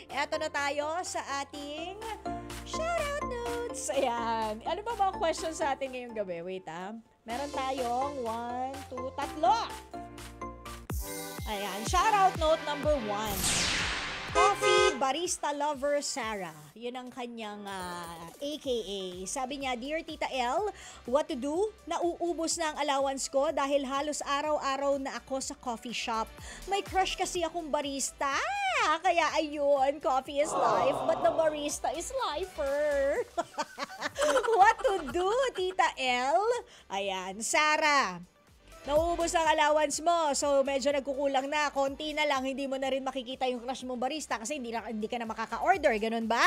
Eto na tayo sa ating shoutout notes. Ayan. Ano ba mga questions sa atin ngayong gabi? Wait Meron tayong 1, 2, tatlo. Ayan. Shoutout note number 1. Coffee Barista Lover Sarah. Yun ang kanyang AKA. Sabi niya, Dear Tita L, what to do? Nauubos na ang allowance ko dahil halos araw-araw na ako sa coffee shop. May crush kasi akong barista. Kaya ayun, coffee is life, but the barista is lifer. What to do, Tita L? Ayan, Sarah. Nauubos ang allowance mo, so medyo nagkukulang na, konti na lang, hindi mo na rin makikita yung crush mong barista kasi hindi ka na makaka-order, ganun ba?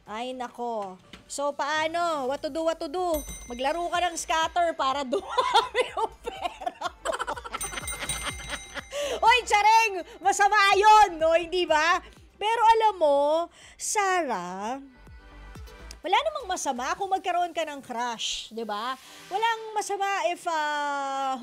Ay nako. So paano? What to do? Maglaro ka ng scatter para dumami yung pera mo. Oy, tsareng! Masama yun, no? Hindi ba? Pero alam mo, Sarah, wala namang masama kung magkaroon ka ng crush, 'di ba? Walang masama if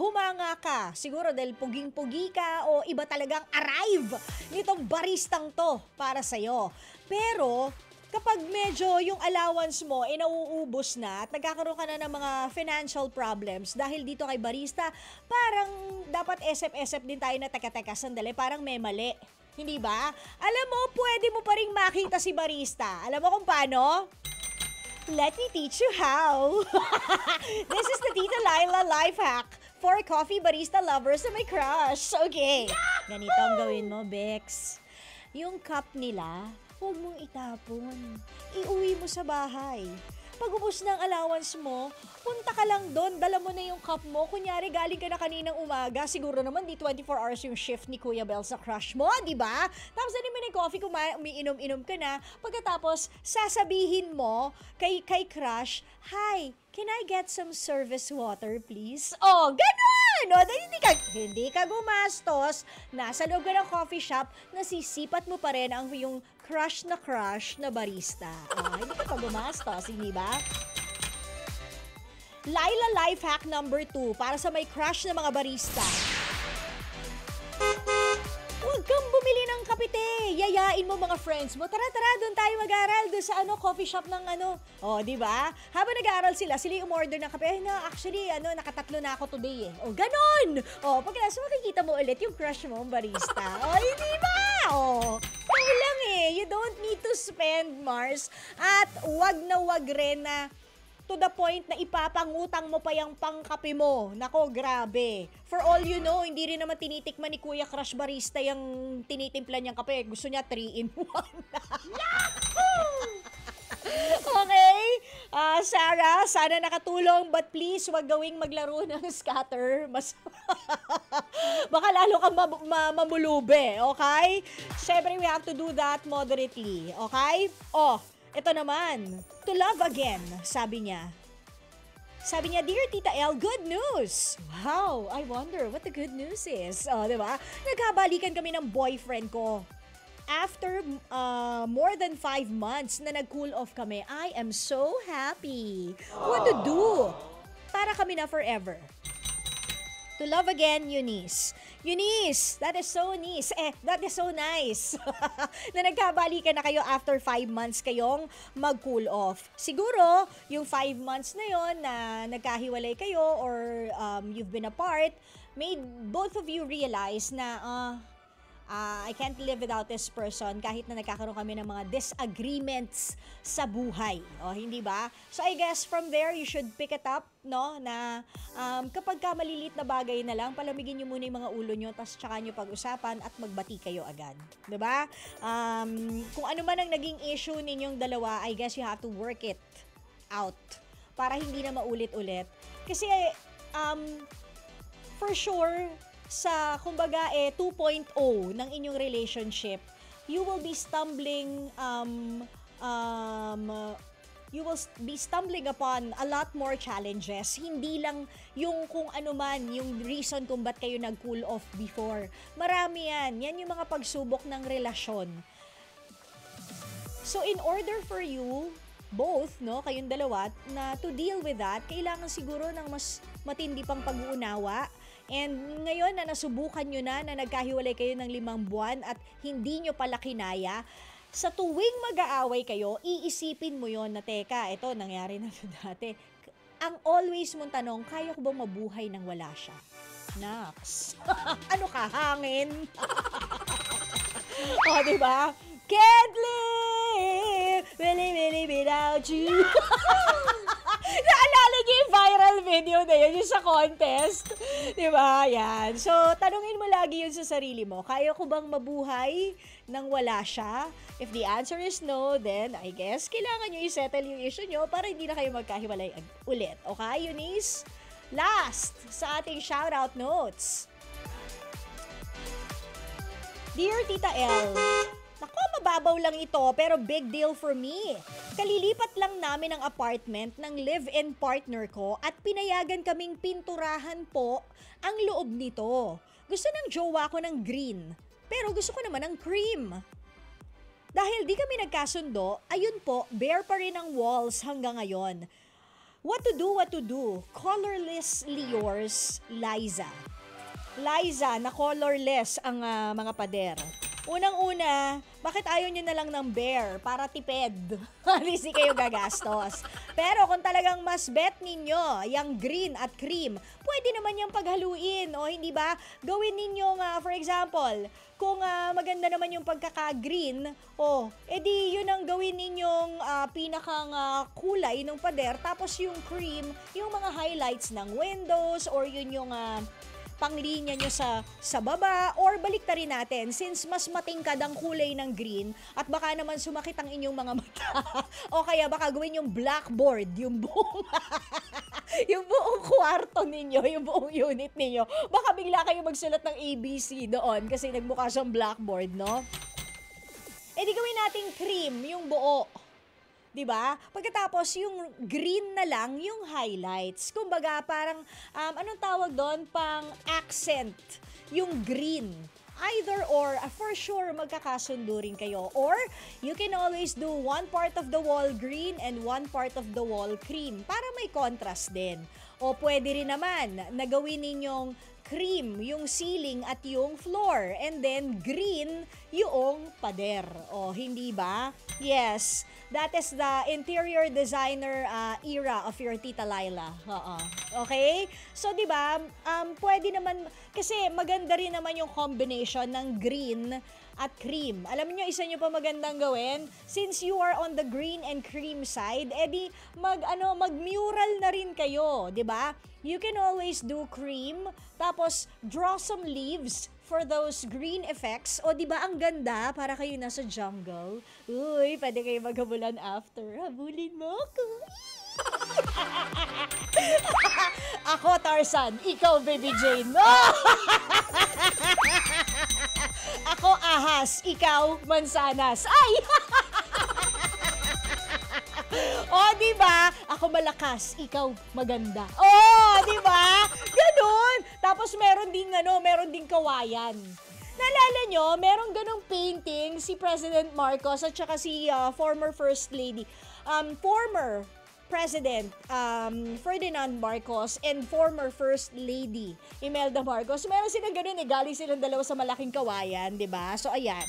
humanga ka. Siguro dahil puging-pugi ka o iba talagang arrive nitong baristang 'to para sa iyo. Pero kapag medyo yung allowance mo nauubos na at nagkakaroon ka na ng mga financial problems dahil dito kay barista, parang dapat esep-esep din tayo na teka-teka sandali, parang may mali. Hindi ba? Alam mo, pwede mo pa rin makita si barista. Alam mo kung paano? Let me teach you how. This is the Tita Laila life hack for coffee barista lovers na may crush. Okay, ganito ang gawin mo, Bex. Yung cup nila, huwag mong itapon. Iuwi mo sa bahay. Pag ubos ng allowance mo, punta ka lang doon, dala mo na yung cup mo. Kunyari, galing ka na kaninang umaga, siguro naman di 24 hours yung shift ni Kuya Bel sa crush mo, di ba? Tapos na mo ng coffee, umiinom-inom ka na. Pagkatapos, sasabihin mo kay crush, Hi, can I get some service water, please? Oh, ganun! O, hindi ka gumastos, nasa loob ka ng coffee shop, nasisipat mo pa rin ang yung crush na barista. Oh, hindi ka pa gumastos, hindi ba? Laila life hack number 2 para sa may crush na mga barista. Huwag kang bumili ng kapite. Yayain mo mga friends mo. Tara, doon tayo mag-aral doon sa coffee shop ng Oh, di ba? Habang nag-aaral sila yung umorder ng kape. Ay, na, actually, nakatatlo na ako today eh. Oh, ganon! Oh, pag nasa makikita mo ulit yung crush mo, barista. Oh, di ba? Oh, ito lang eh. You don't need to spend, Mars. At wag rin na to the point na ipapangutang mo pa yung pangkape mo. Nako, grabe. For all you know, hindi rin naman tinitikman ni Kuya Crush Barista yung tinitimpla niyang kape. Gusto niya 3-in-1. Okay? Sarah, sana nakatulong, but please, wag gawing maglaro ng scatter. Baka lalo kang mamulube, okay? Siyempre, we have to do that moderately, okay? Oh, ito naman, to love again, sabi niya. Sabi niya, Dear Tita L, good news! Wow, I wonder what the good news is. Oh, di ba? Nagkabalikan kami ng boyfriend ko. After more than 5 months na nag-cool off kami, I am so happy. What to do? Para kami na forever. To love again, Eunice. Eunice, that is so nice. That is so nice. Na nagkabalikan na kayo after 5 months kayong mag-cool off. Siguro, yung 5 months na yon na nagkahiwalay kayo or you've been apart, made both of you realize na I can't live without this person kahit na nagkakaroon kami ng mga disagreements sa buhay. O, hindi ba? So, I guess from there, you should pick it up, no? Na kapag ka malilit na bagay na lang, palamigin nyo muna yung mga ulo nyo, tas tsaka nyo pag-usapan at magbati kayo agad. Diba? Kung ano man ang naging issue ninyong dalawa, I guess you have to work it out para hindi na maulit-ulit. Kasi, for sure, sa kumbaga 2.0 ng inyong relationship, you will be stumbling upon a lot more challenges. Hindi lang yung kung ano man, yung reason kung ba't kayo nag-cool off before. Marami yan. Yan yung mga pagsubok ng relasyon. So in order for you both, no, kayong dalawa, na to deal with that, kailangan siguro ng mas matindi pang pag-uunawa. And ngayon na nasubukan nyo na nagkahiwalay kayo ng 5 buwan at hindi nyo pala kinaya, sa tuwing mag-aaway kayo, iisipin mo yon na, teka, ito, nangyari na ito dati. Ang always mong tanong, kaya ko bang mabuhay nang wala siya? Naks. Ano ka, hangin? O, diba? Can't live really without you. Naalala niyo yung viral video na yun, yung sa contest? Diba? Yan. So, tanungin mo lagi yun sa sarili mo. Kaya ko bang mabuhay nang wala siya? If the answer is no, then I guess kailangan nyo i-settle yung issue nyo para hindi na kayo magkahiwalay ulit. Okay, Eunice? Last sa ating shoutout notes. Dear Tita L, naku, mababaw lang ito pero big deal for me. Kalilipat lang namin ang apartment ng live-in partner ko at pinayagan kaming pinturahan po ang loob nito. Gusto ng jowa ko ng green, pero gusto ko naman ng cream. Dahil di kami nagkasundo, ayun po, bare pa rin ang walls hanggang ngayon. What to do? Colorlessly yours, Liza. Liza, na colorless ang mga pader. Unang-una, bakit ayaw nyo na lang ng bear para tipid? Hindi kayo gagastos. Pero kung talagang mas bet ninyo, yung green at cream, pwede naman yung paghaluin. O hindi ba? Gawin ninyo, for example, kung maganda naman yung pagkaka-green, edi yun ang gawin ninyong pinakang kulay ng pader. Tapos yung cream, yung mga highlights ng windows or yun yung panglinya nyo sa baba, or baliktarin natin since mas matingkad ang kulay ng green at baka naman sumakit ang inyong mga mata o kaya baka gawin yung blackboard, yung buong yung buong kwarto ninyo, yung buong unit ninyo, baka bigla kayo magsulat ng ABC doon kasi nagmukha siyang blackboard, no? Eh di gawin nating cream yung buo. 'Di ba? Pagkatapos yung green na lang yung highlights. Kumbaga parang anong tawag doon, pang accent yung green. Either or, for sure magkakasundo rin kayo. Or you can always do one part of the wall green and one part of the wall cream para may contrast din. O pwede rin naman na gawin ninyong cream yung ceiling at yung floor and then green yung pader. O hindi ba? Yes. That is the interior designer era of your Tita Laila. Okay? So, di ba, pwede naman, kasi maganda rin naman yung combination ng green at cream. Alam niyo, isa niyo pa magandang gawin, since you are on the green and cream side, edi mag-mural na rin kayo, di ba? You can always do cream, tapos draw some leaves for those green effects. O, di ba ang ganda? Para kayo nasa jungle. Uy, pwede kayo maghabulan after. Habulin mo ako. Ako, Tarzan. Ikaw, Baby Jane. Ako, ahas. Ikaw, mansanas. Ay! O, di ba? Ako malakas, ikaw maganda. Oh, di ba? Ganun. Tapos meron ding kawayan. Naalala nyo, merong ganong painting si President Marcos at saka si former First Lady. Former President Ferdinand Marcos and former First Lady Imelda Marcos. Meron silang ganun galing silang dalawa sa malaking kawayan, di ba? So, ayan.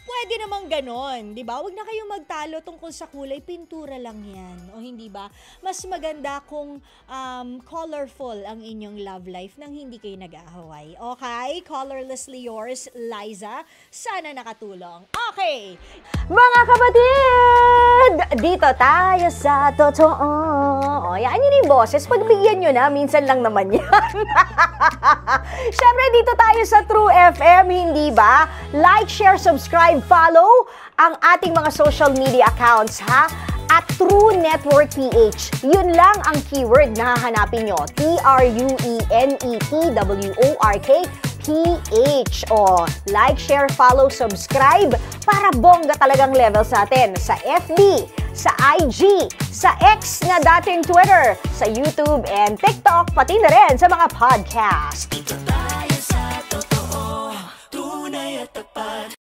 Pwede namang ganon, di ba? Huwag na kayong magtalo tungkol sa kulay, pintura lang yan. O hindi ba? Mas maganda kung colorful ang inyong love life nang hindi kayo nag-aaway. Okay? Colorlessly yours, Liza. Sana nakatulong. Okay! Mga kapatid! Dito tayo sa totoo. O, yan yun yung boses. Pagbigyan nyo na, minsan lang naman yan. Siyempre, dito tayo sa True FM, hindi ba? Like, share, subscribe, follow ang ating mga social media accounts, ha? At True Network PH. Yun lang ang keyword na hahanapin nyo. TrueNetwork PH. O, like, share, follow, subscribe para bongga talagang level sa atin. Sa FB, sa IG, sa X na dating Twitter, sa YouTube and TikTok, pati na rin sa mga podcast.